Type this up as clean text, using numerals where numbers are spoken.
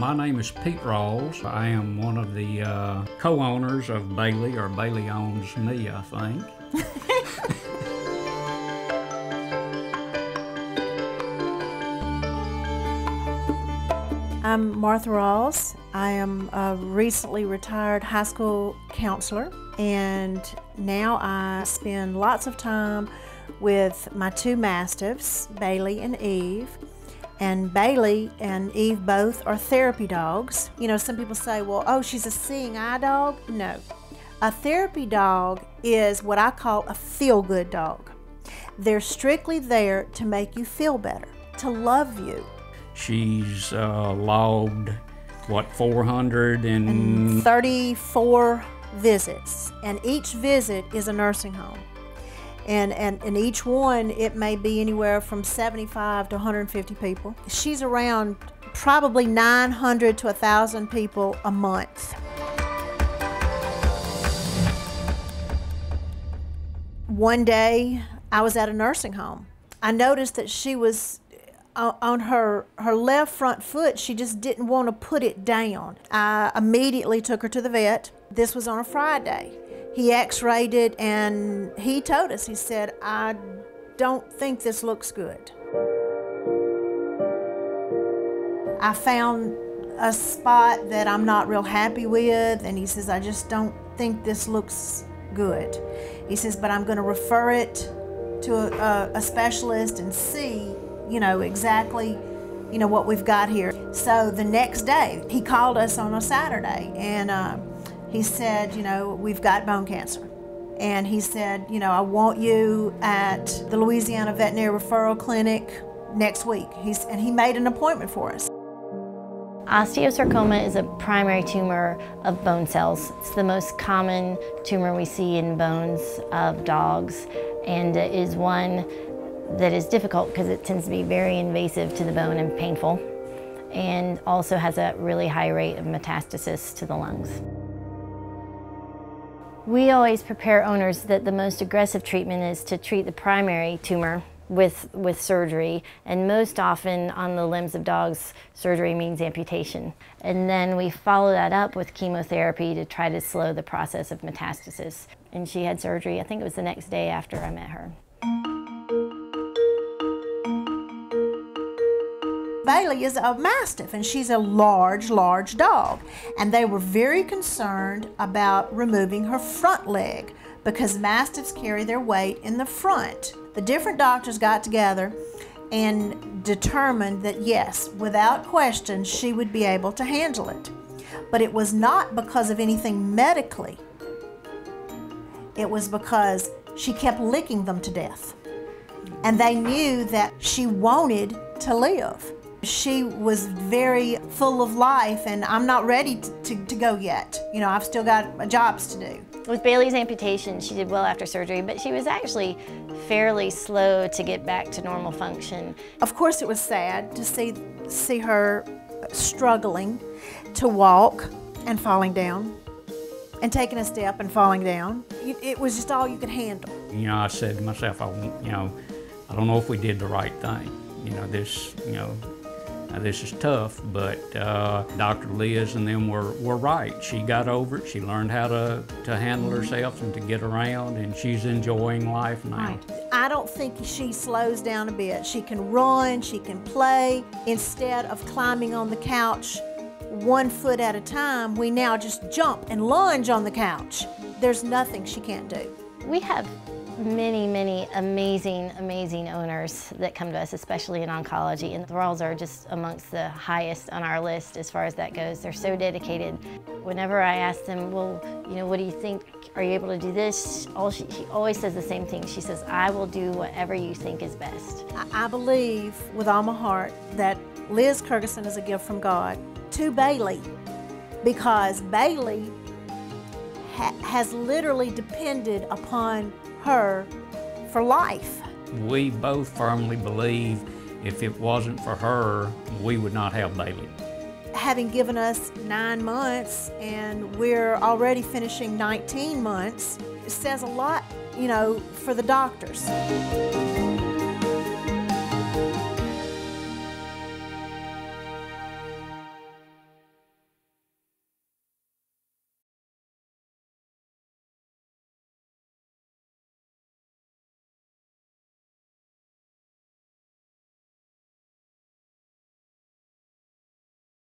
My name is Pete Rawls. I am one of the co-owners of Bailey, or Bailey owns me, I think. I'm Martha Rawls. I am a recently retired high school counselor, and now I spend lots of time with my two Mastiffs, Bailey and Eve. And Bailey and Eve both are therapy dogs. You know, some people say, well, oh, she's a seeing eye dog. No. A therapy dog is what I call a feel-good dog. They're strictly there to make you feel better, to love you. She's logged, what, 434 visits, and each visit is a nursing home. And each one, it may be anywhere from 75 to 150 people. She's around probably 900 to 1,000 people a month. One day, I was at a nursing home. I noticed that she was on her left front foot. She just didn't want to put it down. I immediately took her to the vet. This was on a Friday. He x-rayed it and he told us, he said, I don't think this looks good. I found a spot that I'm not real happy with, and he says, I just don't think this looks good. He says, but I'm going to refer it to a specialist and see, you know, exactly, you know, what we've got here. So the next day, he called us on a Saturday, and he said, you know, we've got bone cancer. And he said, you know, I want you at the Louisiana Veterinary Referral Clinic next week. And he made an appointment for us. Osteosarcoma is a primary tumor of bone cells. It's the most common tumor we see in bones of dogs, and it is one that is difficult because it tends to be very invasive to the bone and painful, and also has a really high rate of metastasis to the lungs. We always prepare owners that the most aggressive treatment is to treat the primary tumor with surgery, and most often on the limbs of dogs, surgery means amputation. And then we follow that up with chemotherapy to try to slow the process of metastasis. And she had surgery, I think it was the next day after I met her. Bailey is a Mastiff, and she's a large dog. And they were very concerned about removing her front leg because Mastiffs carry their weight in the front. The different doctors got together and determined that yes, without question, she would be able to handle it. But it was not because of anything medically. It was because she kept licking them to death. And they knew that she wanted to live. She was very full of life, and I'm not ready to go yet. You know, I've still got jobs to do. With Bailey's amputation, she did well after surgery, but she was actually fairly slow to get back to normal function. Of course, it was sad to see her struggling to walk and falling down, and taking a step and falling down. It was just all you could handle. You know, I said to myself, I don't know if we did the right thing. This is tough, but Dr. Liz and them were right. She got over it. She learned how to handle herself and to get around, and she's enjoying life now. Right. I don't think she slows down a bit. She can run, she can play. Instead of climbing on the couch 1 foot at a time, we now just jump and lunge on the couch. There's nothing she can't do. We have many amazing owners that come to us, especially in oncology, and the Rawls are just amongst the highest on our list as far as that goes. They're so dedicated. Whenever I ask them, well, you know, what do you think? Are you able to do this? She always says the same thing. She says, I will do whatever you think is best. I believe with all my heart that Liz Kirguson is a gift from God to Bailey, because Bailey has literally depended upon her for life. We both firmly believe if it wasn't for her, we would not have Bailey. Having given us 9 months, and we're already finishing 19 months, it says a lot, you know, for the doctors.